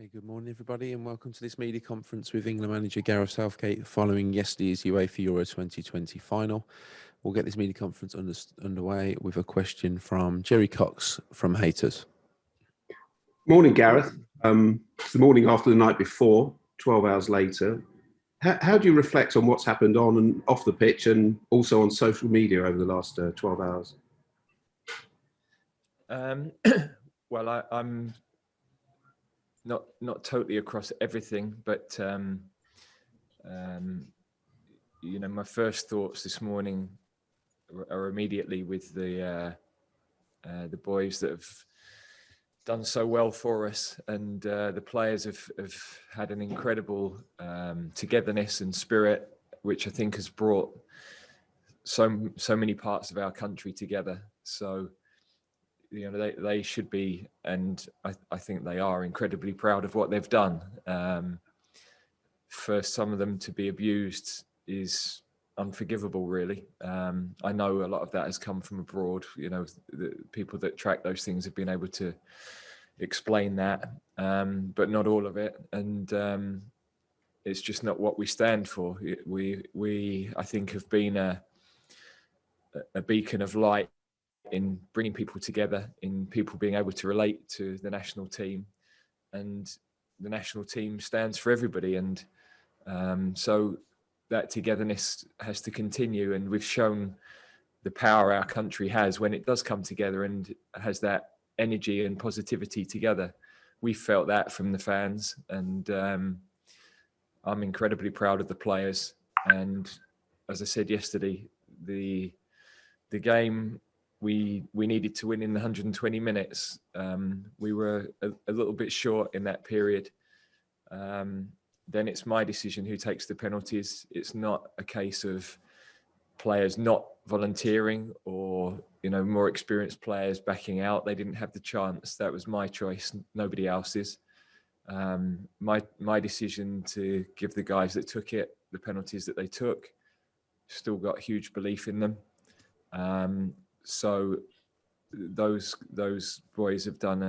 Okay, good morning, everybody, and welcome to this media conference with England manager Gareth Southgate following yesterday's UEFA Euro 2020 final. We'll get this media conference underway with a question from Jerry Cox from Haters. Morning, Gareth. It's the morning after the night before, 12 hours later. How do you reflect on what's happened on and off the pitch and also on social media over the last 12 hours? Well, I'm not totally across everything, but my first thoughts this morning are immediately with the boys that have done so well for us, and the players have had an incredible togetherness and spirit, which I think has brought so many parts of our country together. So they should be, and I think they are, incredibly proud of what they've done. For some of them to be abused is unforgivable, really. I know a lot of that has come from abroad. The people that track those things have been able to explain that, but not all of it. And it's just not what we stand for. We I think, have been a beacon of light in bringing people together, in people being able to relate to the national team, and the national team stands for everybody. And so that togetherness has to continue, and we've shown the power our country has when it does come together and has that energy and positivity together. We felt that from the fans, and I'm incredibly proud of the players. And as I said yesterday, the game we needed to win in the 120 minutes. We were a little bit short in that period. Then it's my decision who takes the penalties. It's not a case of players not volunteering or more experienced players backing out. They didn't have the chance. That was my choice, nobody else's. My decision to give the guys that took it the penalties that they took. Still got huge belief in them. So those boys have done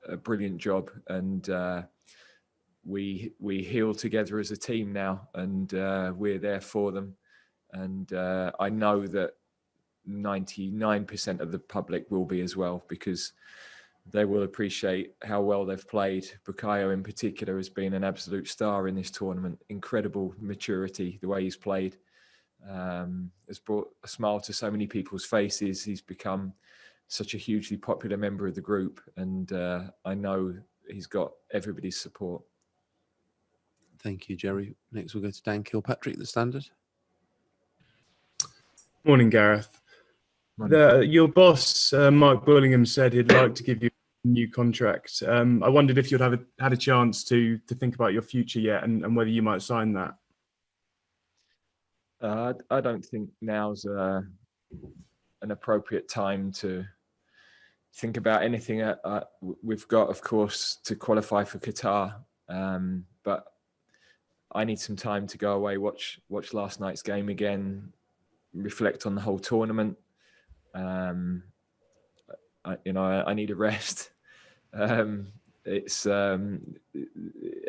a brilliant job, and we heal together as a team now, and we're there for them. And I know that 99% of the public will be as well, because they will appreciate how well they've played. Bukayo in particular has been an absolute star in this tournament. Incredible maturity, the way he's played. Has brought a smile to so many people's faces. He's become such a hugely popular member of the group, and I know he's got everybody's support. Thank you, Jerry. Next, we'll go to Dan Kilpatrick, The Standard. Morning, Gareth. Your boss, Mike Bullingham, said he'd like to give you a new contract. I wondered if you'd had a chance to think about your future yet, and whether you might sign that. I don't think now's an appropriate time to think about anything. We've got, of course, to qualify for Qatar, but I need some time to go away, watch last night's game again, reflect on the whole tournament. I need a rest. It's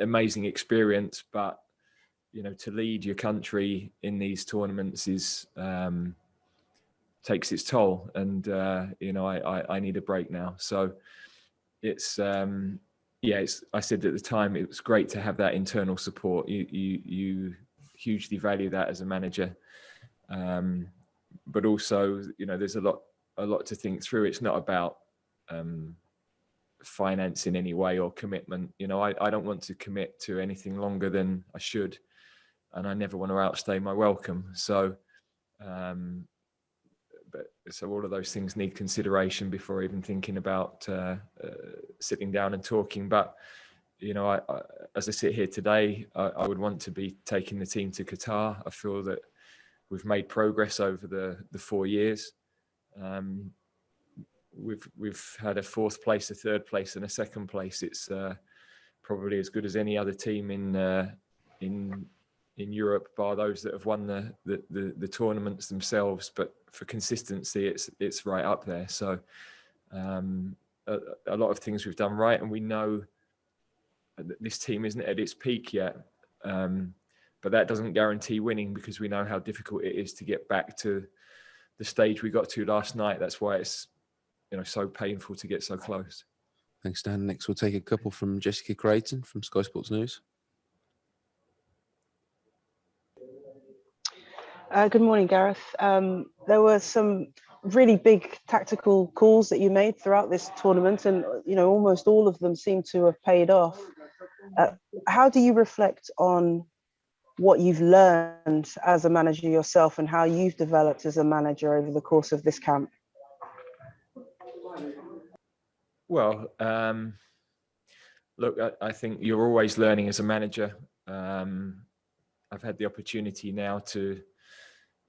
amazing experience, but to lead your country in these tournaments is takes its toll, and I need a break now. So it's I said at the time, it was great to have that internal support. You hugely value that as a manager, but also there's a lot to think through. It's not about finance in any way or commitment. I don't want to commit to anything longer than I should, and I never want to outstay my welcome. So so all of those things need consideration before even thinking about sitting down and talking. But I, as I sit here today, I would want to be taking the team to Qatar. I feel that we've made progress over the 4 years. We've had a fourth place, a third place, and a second place. It's probably as good as any other team in Europe, bar those that have won the tournaments themselves. But for consistency, it's right up there. So a lot of things we've done right, and we know this team isn't at its peak yet. But that doesn't guarantee winning, because we know how difficult it is to get back to the stage we got to last night. That's why it's, so painful to get so close. Thanks, Dan. Next, we'll take a couple from Jessica Creighton from Sky Sports News. Good morning, Gareth. There were some really big tactical calls that you made throughout this tournament, and almost all of them seem to have paid off. How do you reflect on what you've learned as a manager yourself, and how you've developed as a manager over the course of this camp? Well, look, I think you're always learning as a manager. I've had the opportunity now to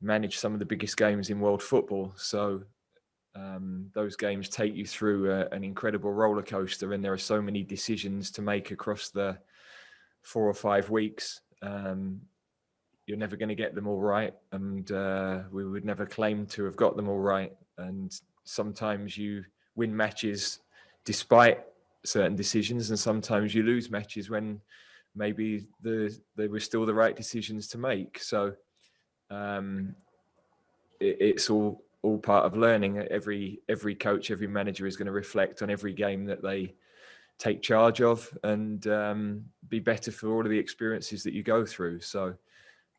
manage some of the biggest games in world football. So those games take you through an incredible roller coaster, and there are so many decisions to make across the 4 or 5 weeks. You're never going to get them all right, and we would never claim to have got them all right. And sometimes you win matches despite certain decisions, and sometimes you lose matches when maybe they were still the right decisions to make. So it's all part of learning. Every coach, every manager is going to reflect on every game that they take charge of, and be better for all of the experiences that you go through. So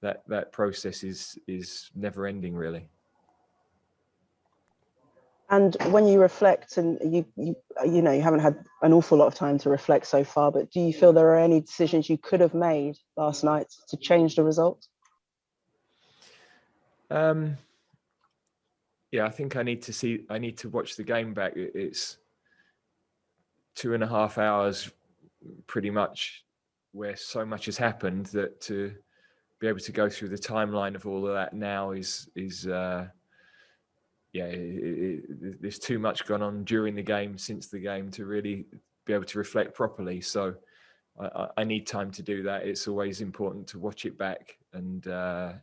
that process is never ending, really. And when you reflect, and you haven't had an awful lot of time to reflect so far, but do you feel there are any decisions you could have made last night to change the result? Yeah, I think I need to watch the game back. It's 2.5 hours pretty much, where so much has happened, that to be able to go through the timeline of all of that now is there's too much gone on during the game, since the game, to really be able to reflect properly. So I need time to do that. It's always important to watch it back and to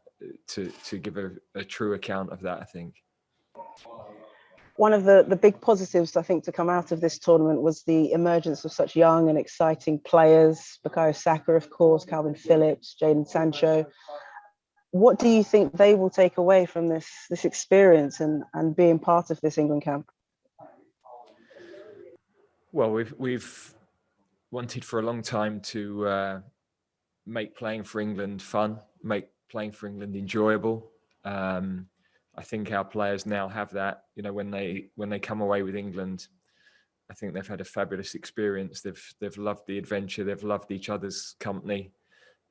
give a true account of that, I think. One of the big positives, I think, to come out of this tournament was the emergence of such young and exciting players. Bukayo Saka, of course, Calvin Phillips, Jadon Sancho. What do you think they will take away from this experience and being part of this England camp? Well, we've wanted for a long time to make playing for England fun, make playing for England enjoyable. I think our players now have that. When they come away with England, I think they've had a fabulous experience. They've loved the adventure. They've loved each other's company.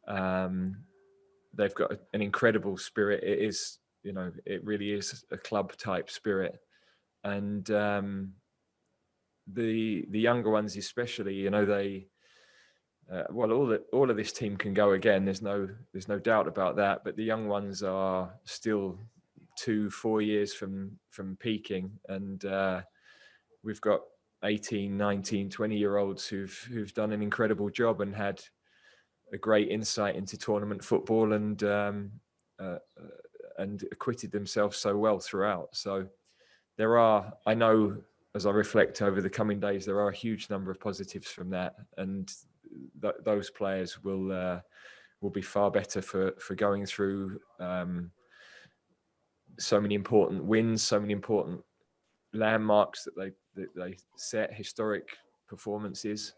They've got an incredible spirit. It is, it really is a club type spirit. And the younger ones especially, they all of this team can go again. There's no doubt about that. But the young ones are still 2-4 years from peaking, and we've got 18, 19, 20-year-olds who've done an incredible job and had a great insight into tournament football, and acquitted themselves so well throughout. So I know, as I reflect over the coming days, there are a huge number of positives from that, and those players will be far better for going through so many important wins, so many important landmarks that they set, historic performances.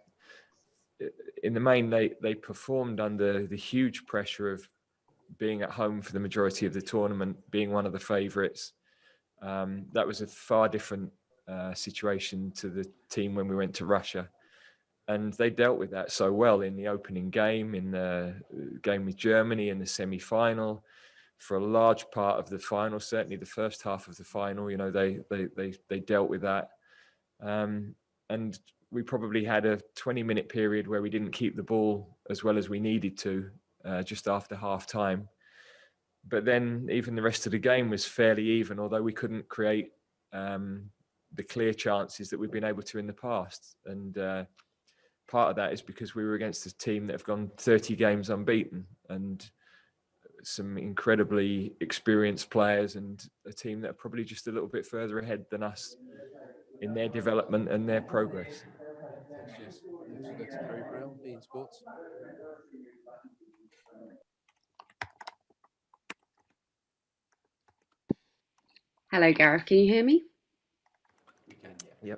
In the main, they performed under the huge pressure of being at home for the majority of the tournament, being one of the favourites. That was a far different situation to the team when we went to Russia. And they dealt with that so well in the opening game, in the game with Germany, in the semi-final, for a large part of the final, certainly the first half of the final. They dealt with that. And we probably had a 20-minute period where we didn't keep the ball as well as we needed to, just after half time. But then even the rest of the game was fairly even, although we couldn't create the clear chances that we've been able to in the past. And part of that is because we were against a team that have gone 30 games unbeaten, and some incredibly experienced players, and a team that are probably just a little bit further ahead than us in their development and their progress. Thanks, Jess. Next, we'll go to Harry Brown, beIN Sports. Hello, Gareth. Can you hear me? We can, yeah.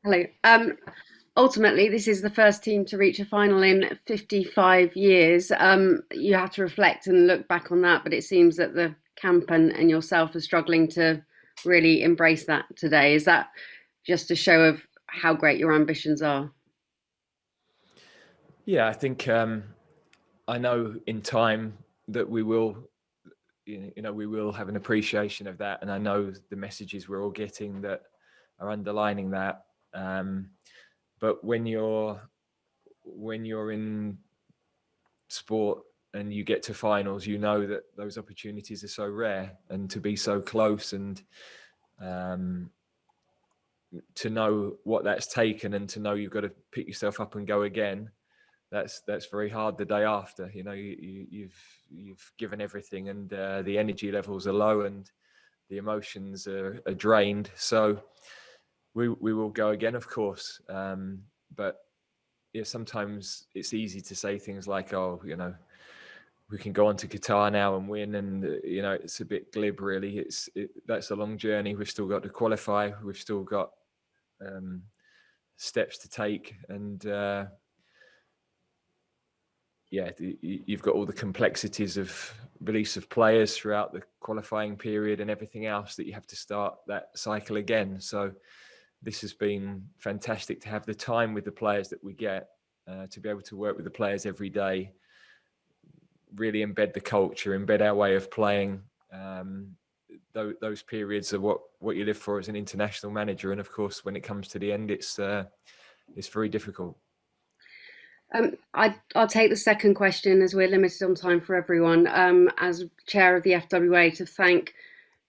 Yep. Hello. Ultimately, this is the first team to reach a final in 55 years. You have to reflect and look back on that, but it seems that the camp and yourself are struggling to really embrace that today. Is that just a show of how great your ambitions are? Yeah, I think I know in time that we will, we will have an appreciation of that, and I know the messages we're all getting that are underlining that. But when you're in sport and you get to finals, you know that those opportunities are so rare, and to be so close, and to know what that's taken, and to know you've got to pick yourself up and go again. That's very hard the day after. You've given everything, and the energy levels are low, and the emotions are drained. So we will go again, of course. But yeah, sometimes it's easy to say things like, "Oh, we can go on to Qatar now and win," and it's a bit glib, really. That's a long journey. We've still got to qualify. We've still got steps to take, and you've got all the complexities of release of players throughout the qualifying period and everything else that you have to start that cycle again. So this has been fantastic to have the time with the players that we get, to be able to work with the players every day, really embed the culture, embed our way of playing. Those periods are what you live for as an international manager. And of course, when it comes to the end, it's very difficult. I'll take the second question, as we're limited on time for everyone. As chair of the FWA, to thank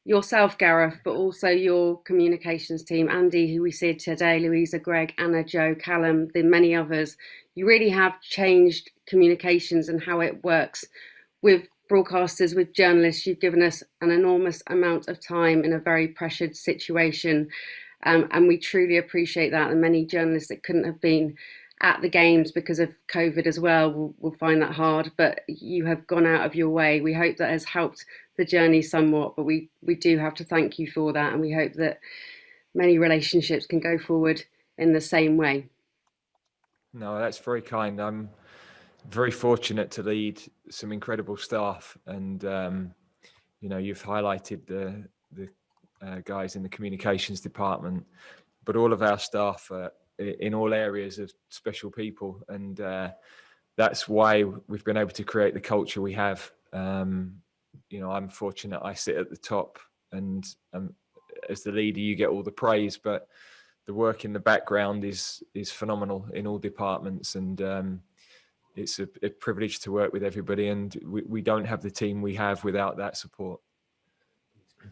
yourself, Gareth, but also your communications team, Andy, who we see today, Louisa, Greg, Anna, Joe, Callum, the many others. You really have changed communications and how it works with broadcasters, with journalists. You've given us an enormous amount of time in a very pressured situation, and we truly appreciate that. And many journalists that couldn't have been at the games because of COVID as well will find that hard, but you have gone out of your way. We hope that has helped the journey somewhat, but we do have to thank you for that, and we hope that many relationships can go forward in the same way. No, that's very kind. I'm very fortunate to lead some incredible staff, and you've highlighted the guys in the communications department, but all of our staff in all areas of special people, and that's why we've been able to create the culture we have. I'm fortunate I sit at the top, and as the leader you get all the praise, but the work in the background is phenomenal in all departments, and it's a privilege to work with everybody, and we don't have the team we have without that support.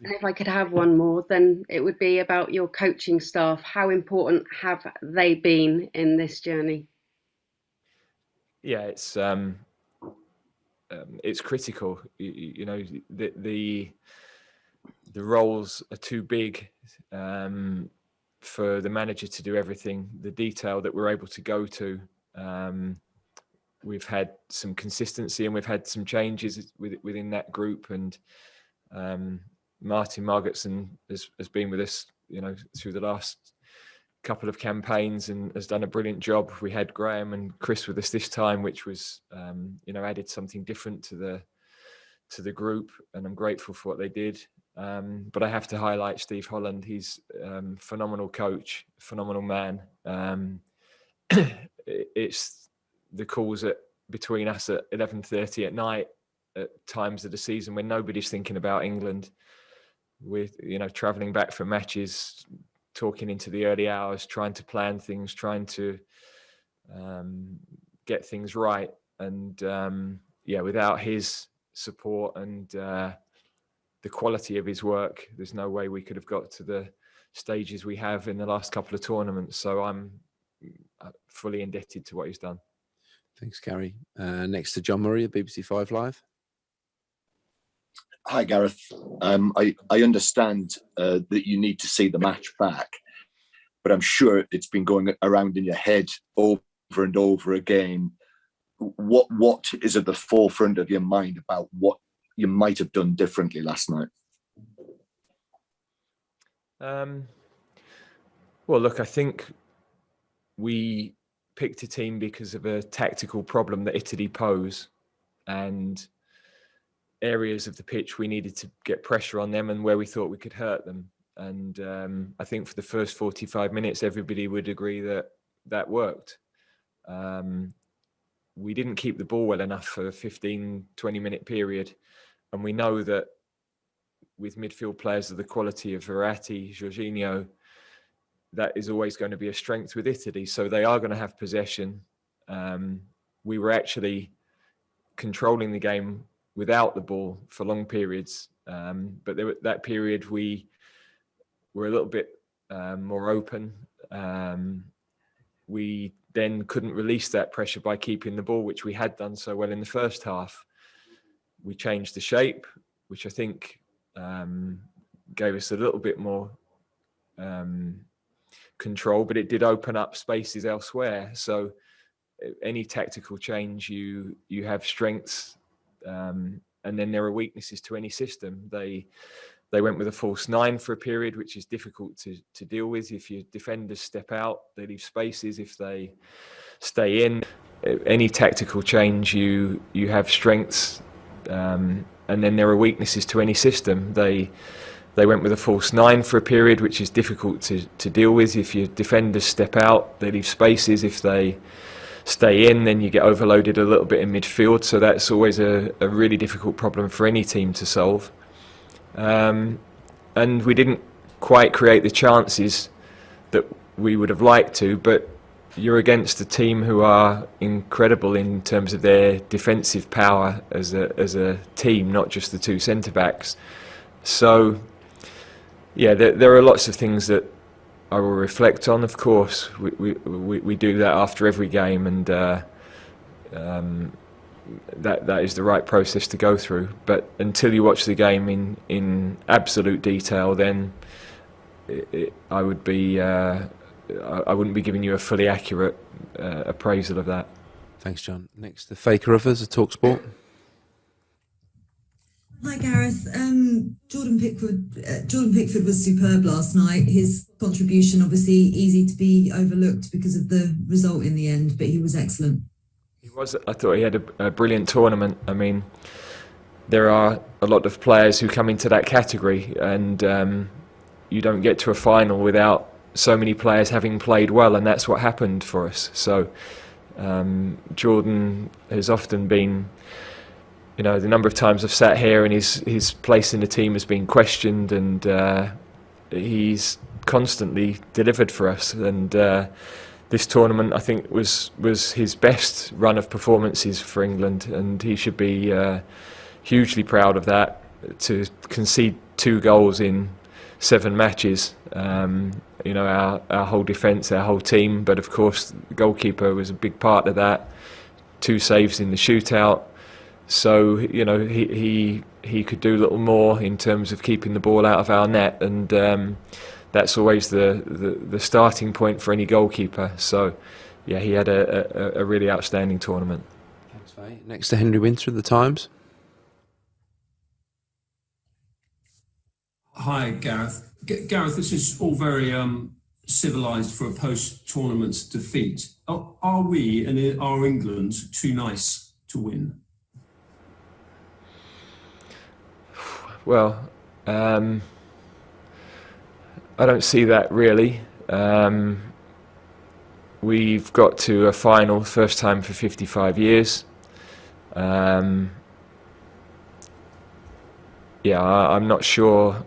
And if I could have one more, then it would be about your coaching staff. How important have they been in this journey? Yeah, it's critical. The roles are too big for the manager to do everything. The detail that we're able to go to, we've had some consistency and we've had some changes within that group, and Martin Margetson has been with us, through the last couple of campaigns and has done a brilliant job. We had Graham and Chris with us this time, which was, added something different to the group, and I'm grateful for what they did. But I have to highlight Steve Holland. He's phenomenal coach, phenomenal man. It's the calls between us at 11:30 at night at times of the season when nobody's thinking about England, with traveling back from matches, talking into the early hours, trying to plan things, trying to get things right. And without his support and the quality of his work, there's no way we could have got to the stages we have in the last couple of tournaments. So I'm fully indebted to what he's done. Thanks, Gary. Next to John Murray at BBC 5 Live. Hi, Gareth. I understand that you need to see the match back, but I'm sure it's been going around in your head over and over again, what is at the forefront of your mind about what you might have done differently last night? Well, look, I think we picked a team because of a tactical problem that Italy pose, and areas of the pitch we needed to get pressure on them and where we thought we could hurt them. And I think for the first 45 minutes, everybody would agree that that worked. We didn't keep the ball well enough for a 15, 20-minute period. And we know that with midfield players of the quality of Verratti, Jorginho, that is always going to be a strength with Italy. So they are going to have possession. We were actually controlling the game without the ball for long periods. But that period, we were a little bit more open. We then couldn't release that pressure by keeping the ball, which we had done so well in the first half. We changed the shape, which I think gave us a little bit more control, but it did open up spaces elsewhere. So any tactical change, you have strengths, and then there are weaknesses to any system. They went with a false nine for a period, which is difficult to deal with. If your defenders step out, they leave spaces. If they stay in, any tactical change, you have strengths, and then there are weaknesses to any system. They went with a false nine for a period, which is difficult to deal with. If your defenders step out, they leave spaces. If they stay in, then you get overloaded a little bit in midfield. So that's always a really difficult problem for any team to solve. And we didn't quite create the chances that we would have liked to, but you're against a team who are incredible in terms of their defensive power as a team, not just the two centre-backs. So, yeah, there are lots of things that I will reflect on. Of course, we do that after every game, and that is the right process to go through. But until you watch the game in absolute detail, then I wouldn't be giving you a fully accurate appraisal of that. Thanks, John. Next, the Faker of us, a TalkSport. Hi, Gareth. Jordan Pickford was superb last night. His contribution, obviously, easy to be overlooked because of the result in the end, but he was excellent. I thought he had a brilliant tournament. I mean, there are a lot of players who come into that category, and you don't get to a final without so many players having played well, and that's what happened for us. So Jordan has often been, the number of times I've sat here and his place in the team has been questioned, and he's constantly delivered for us. And this tournament, I think, was his best run of performances for England, and he should be hugely proud of that. To concede 2 goals in 7 matches, our whole defence, our whole team, but of course the goalkeeper was a big part of that. 2 saves in the shootout. So he could do a little more in terms of keeping the ball out of our net, and that's always the starting point for any goalkeeper. So, yeah, he had a really outstanding tournament. Thanks, Faye. Next to Henry Winter of The Times. Hi, Gareth. Gareth, this is all very civilised for a post-tournament defeat. Are we and are England too nice to win? Well, I don't see that really. We've got to a final, first time for 55 years. I'm not sure.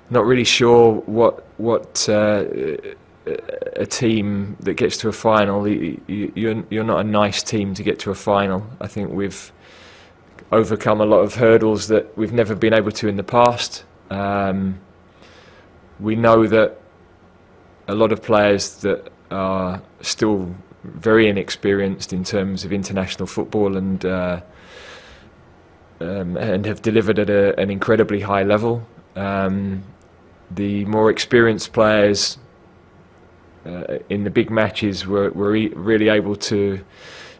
Not really sure what a team that gets to a final. You're not a nice team to get to a final. I think we've overcome a lot of hurdles that we've never been able to in the past. We know that a lot of players that are still very inexperienced in terms of international football and have delivered at an incredibly high level. The more experienced players in the big matches were really able to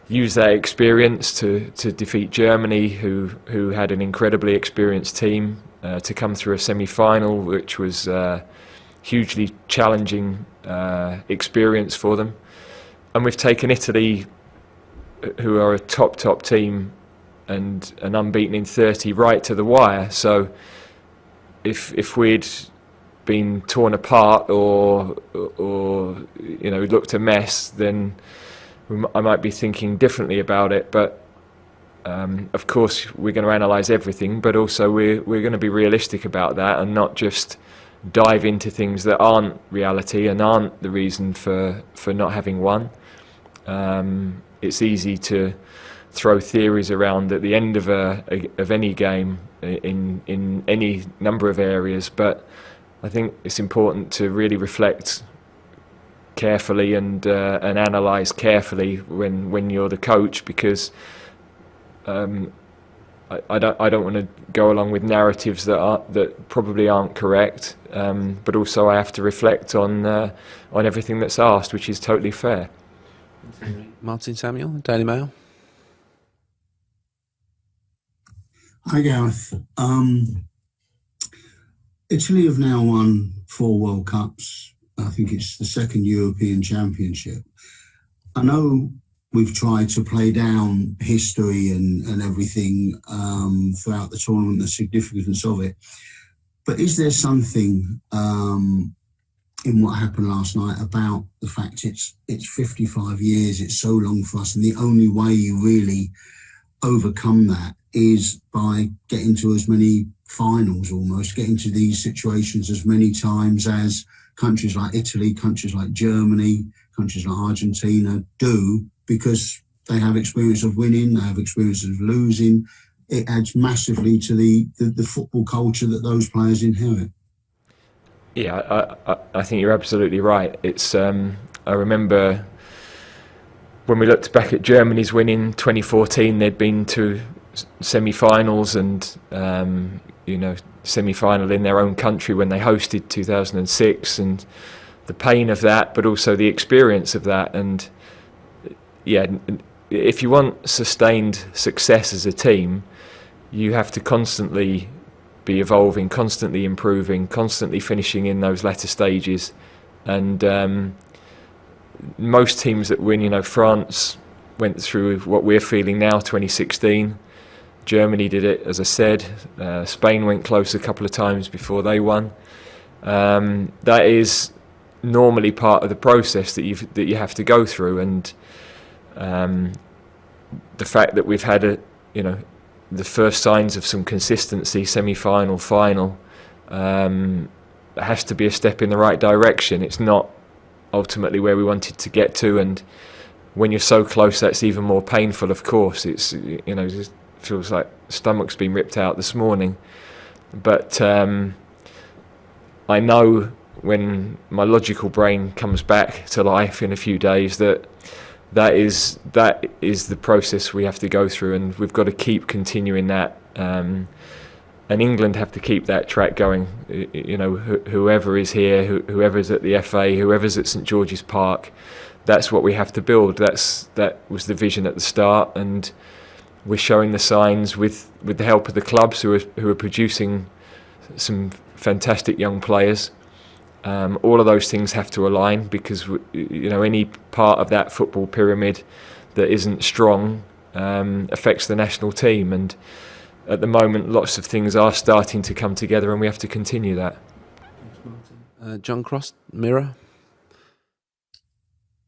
use that experience to defeat Germany, who had an incredibly experienced team, to come through a semi-final, which was hugely challenging experience for them. And we've taken Italy, who are a top team and an unbeaten in 30, right to the wire. So if we'd been torn apart or looked a mess, then I might be thinking differently about it. But of course we're going to analyse everything, but also we're going to be realistic about that and not just dive into things that aren't reality and aren't the reason for not having won. It's easy to throw theories around at the end of any game in any number of areas, but I think it's important to really reflect carefully and analyse carefully when you're the coach, because I don't want to go along with narratives that probably aren't correct, but also I have to reflect on everything that's asked, which is totally fair. Martin Samuel, Daily Mail. Hi Gareth. Italy have now won 4 World Cups. I think it's the second European Championship. I know we've tried to play down history and everything throughout the tournament, the significance of it. But is there something in what happened last night about the fact it's 55 years, it's so long for us, and the only way you really overcome that is by getting to as many finals, almost getting to these situations as many times as countries like Italy, countries like Germany, countries like Argentina do, because they have experience of winning, they have experience of losing. It adds massively to the football culture that those players inherit. Yeah, I think you're absolutely right. It's I remember when we looked back at Germany's win in 2014, they'd been to semi-finals and semi-final in their own country when they hosted 2006, and the pain of that, but also the experience of that. And yeah, if you want sustained success as a team, you have to constantly be evolving, constantly improving, constantly finishing in those latter stages. And most teams that win, France went through what we're feeling now, 2016. Germany did it, as I said. Spain went close a couple of times before they won. That is normally part of the process that you have to go through, and the fact that we've had the first signs of some consistency, semi-final, final, has to be a step in the right direction. It's not ultimately where we wanted to get to, and when you're so close, that's even more painful. Of course, it's it feels like stomach's been ripped out this morning. But I know when my logical brain comes back to life in a few days that is the process we have to go through, and we've got to keep continuing that. And England have to keep that track going. Whoever is here, whoever's at the FA, whoever's at St George's Park, that's what we have to build. That was the vision at the start, and we're showing the signs with the help of the clubs who are producing some fantastic young players. All of those things have to align, because any part of that football pyramid that isn't strong affects the national team, and at the moment lots of things are starting to come together, and we have to continue that. John Cross, Mirror.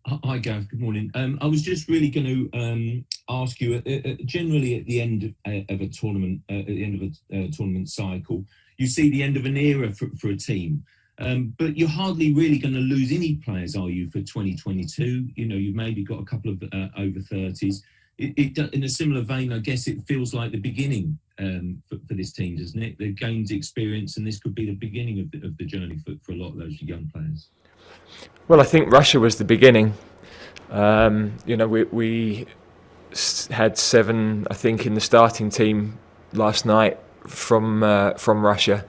Hi Gareth, good morning. I was just really going to ask you, generally at the end of a tournament, at the end of a tournament cycle, you see the end of an era for a team. But you're hardly really going to lose any players, are you, for 2022? You've maybe got a couple of over 30s. In a similar vein, I guess it feels like the beginning for this team, doesn't it? They've gained experience, and this could be the beginning of the journey for a lot of those young players. Well, I think Russia was the beginning. We had 7, I think, in the starting team last night from Russia.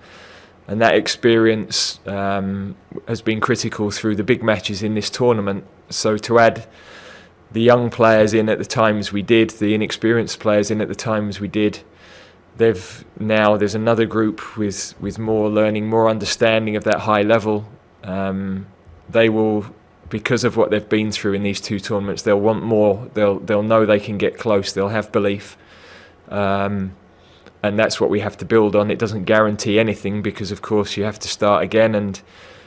and that experience has been critical through the big matches in this tournament. So to add the young players in at the times we did, the inexperienced players in at the times we did, there's another group with more learning, more understanding of that high level. They will, because of what they've been through in these two tournaments, they'll want more. They'll know they can get close. They'll have belief, and that's what we have to build on. It doesn't guarantee anything, because of course you have to start again, and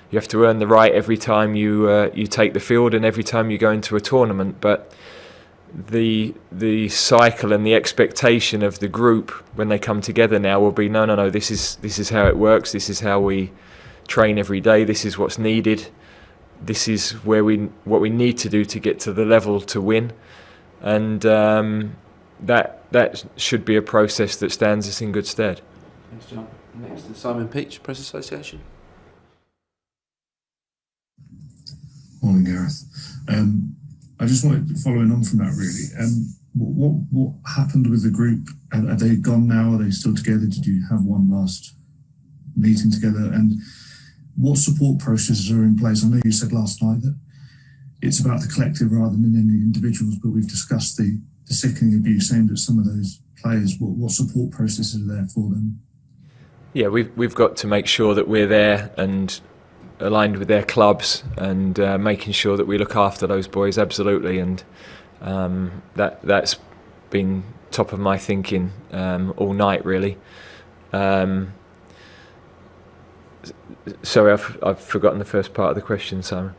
you have to earn the right every time you take the field and every time you go into a tournament. But the cycle and the expectation of the group when they come together now will be no. This is how it works. This is how we train every day. This is what's needed. This is what we need to do to get to the level to win, and that should be a process that stands us in good stead. Thanks, John. Next to Simon Peach, Press Association. Morning, Gareth. I just wanted, following on from that, really, what happened with the group? Are they gone now? Are they still together? Did you have one last meeting together? And what support processes are in place? I know you said last night that it's about the collective rather than any individuals, but we've discussed the sickening abuse aimed at some of those players. What support processes are there for them? Yeah, we've got to make sure that we're there and aligned with their clubs, and making sure that we look after those boys, absolutely. And that's been top of my thinking all night, really. Sorry, I've forgotten the first part of the question, Simon.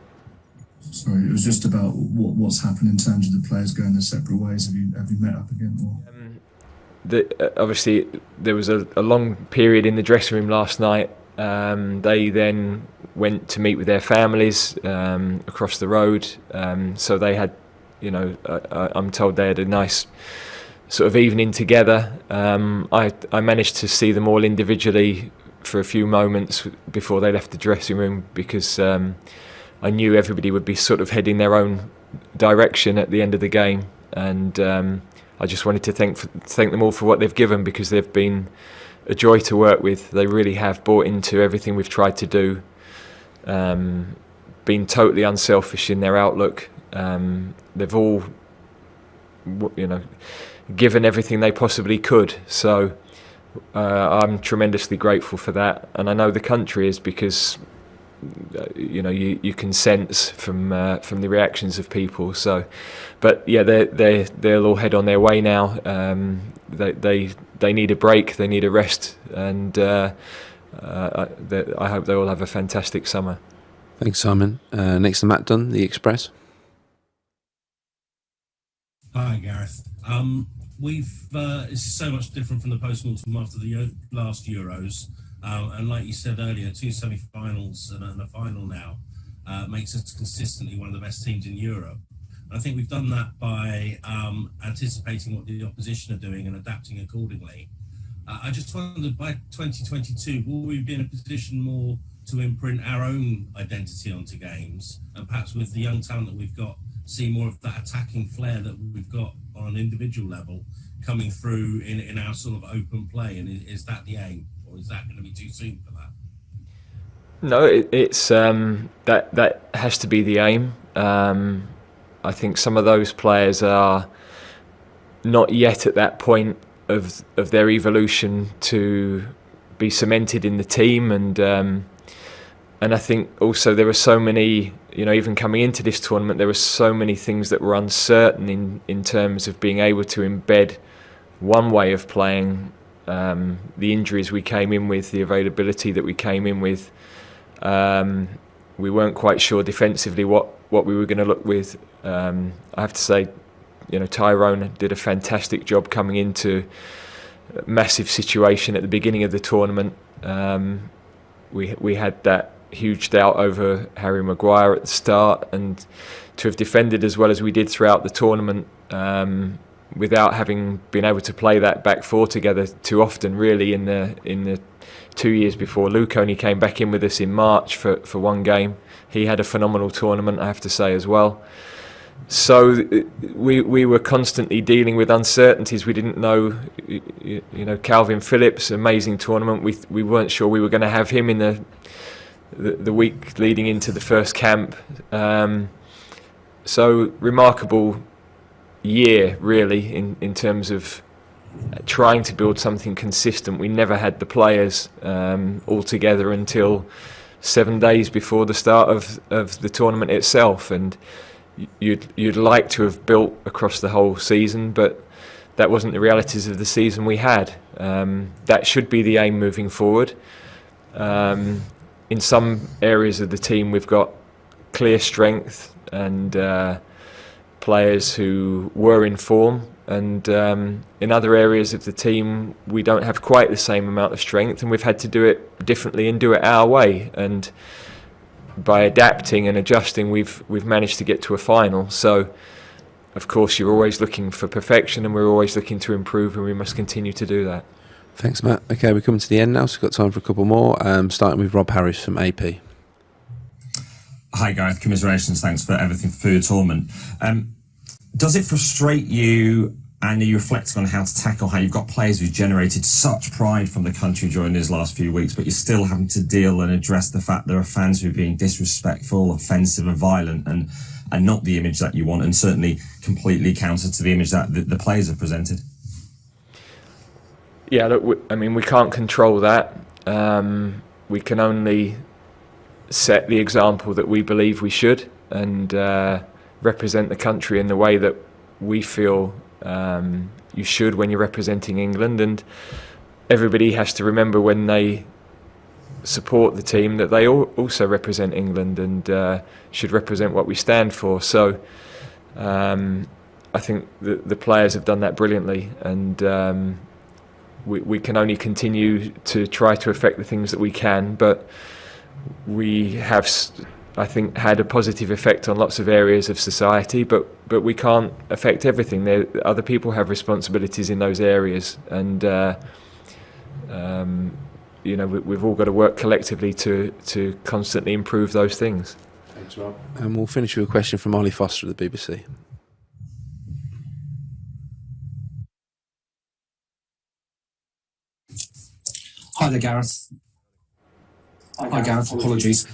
Sorry, it was just about what's happened in terms of the players going their separate ways. Have you met up again? Or? Obviously, there was a long period in the dressing room last night. They then went to meet with their families across the road. So they had, I'm told they had a nice sort of evening together. I managed to see them all individually for a few moments before they left the dressing room, because I knew everybody would be sort of heading their own direction at the end of the game, and I just wanted to thank them all for what they've given, because they've been a joy to work with. They really have bought into everything we've tried to do, been totally unselfish in their outlook. They've all, given everything they possibly could. So I'm tremendously grateful for that, and I know the country is, because you can sense from the reactions of people. So, but yeah, they'll all head on their way now. They need a break, they need a rest, and I hope they all have a fantastic summer. Thanks, Simon. Next to Matt Dunn, The Express. Hi, Gareth. It's so much different from the post-mortem after the last Euros. And like you said earlier, 2 semi-finals and a final now makes us consistently one of the best teams in Europe. And I think we've done that by anticipating what the opposition are doing and adapting accordingly. I just wondered, by 2022, will we be in a position more to imprint our own identity onto games, and perhaps with the young talent that we've got, see more of that attacking flair that we've got on an individual level coming through in our sort of open play? And is that the aim? Or is that going to be too soon for that? No, it's that has to be the aim. I think some of those players are not yet at that point of their evolution to be cemented in the team, and I think also there are so many, even coming into this tournament, there were so many things that were uncertain in terms of being able to embed one way of playing. The injuries we came in with, the availability that we came in with, we weren't quite sure defensively what we were going to look with. I have to say, Tyrone did a fantastic job coming into a massive situation at the beginning of the tournament. We had that huge doubt over Harry Maguire at the start, and to have defended as well as we did throughout the tournament, without having been able to play that back four together too often, really, in the 2 years before. Luke only came back in with us in March for one game. He had a phenomenal tournament, I have to say, as well. So we were constantly dealing with uncertainties. We didn't know, Calvin Phillips, amazing tournament. We weren't sure we were going to have him in the week leading into the first camp. So remarkable year, really, in terms of trying to build something consistent. We never had the players all together until 7 days before the start of the tournament itself, and you'd like to have built across the whole season, but that wasn't the realities of the season we had. That should be the aim moving forward. In some areas of the team, we've got clear strength and players who were in form, and in other areas of the team, we don't have quite the same amount of strength, and we've had to do it differently and do it our way. And by adapting and adjusting, we've managed to get to a final. So, of course, you're always looking for perfection, and we're always looking to improve, and we must continue to do that. Thanks, Matt. Okay, we're coming to the end now, so we've got time for a couple more. Starting with Rob Harris from AP. Hi, Gareth. Commiserations. Thanks for everything for your tournament. Does it frustrate you, and are you reflecting on how to tackle how you've got players who generated such pride from the country during these last few weeks, but you're still having to deal and address the fact there are fans who are being disrespectful, offensive and violent, and not the image that you want, and certainly completely counter to the image that the players have presented? Yeah, look, we can't control that. We can only set the example that we believe we should, and represent the country in the way that we feel you should when you're representing England. And everybody has to remember when they support the team that they also represent England and should represent what we stand for. So I think the players have done that brilliantly, and we can only continue to try to affect the things that we can, but we have, I think, had a positive effect on lots of areas of society, but we can't affect everything. Other people have responsibilities in those areas, and we've all got to work collectively to constantly improve those things. Thanks, Rob. And we'll finish with a question from Ollie Foster at the BBC. Hi there, Gareth. Hi, Gareth. Apologies.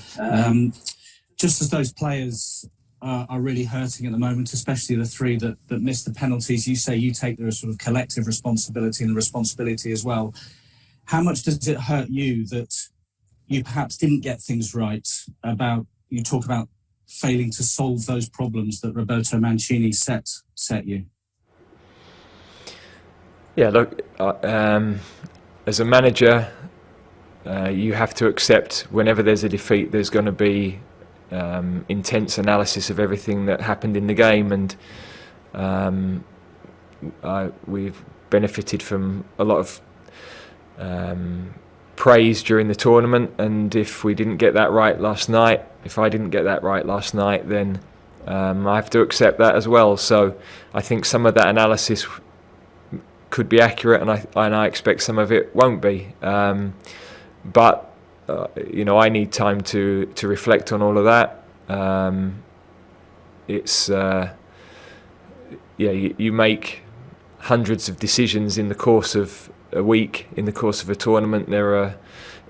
Just as those players are really hurting at the moment, especially the three that missed the penalties, you say you take the sort of collective responsibility and the responsibility as well. How much does it hurt you that you perhaps didn't get things right you talk about failing to solve those problems that Roberto Mancini set you? Yeah, look, as a manager, you have to accept whenever there's a defeat, there's going to be intense analysis of everything that happened in the game, and we've benefited from a lot of praise during the tournament, and if we didn't get that right last night, if I didn't get that right last night, then I have to accept that as well. So I think some of that analysis could be accurate, and I expect some of it won't be. But I need time to reflect on all of that. You make hundreds of decisions in the course of a week, in the course of a tournament. There are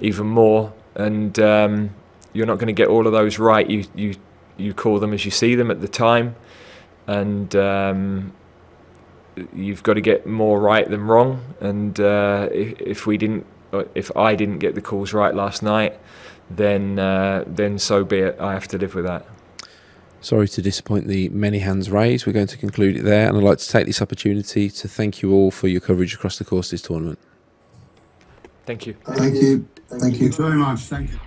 even more, and you're not going to get all of those right. You call them as you see them at the time, and you've got to get more right than wrong. And if I didn't get the calls right last night, then so be it. I have to live with that. Sorry to disappoint the many hands raised. We're going to conclude it there, and I'd like to take this opportunity to thank you all for your coverage across the course of this tournament. Thank you. Thank you. Thank you very much. Thank you.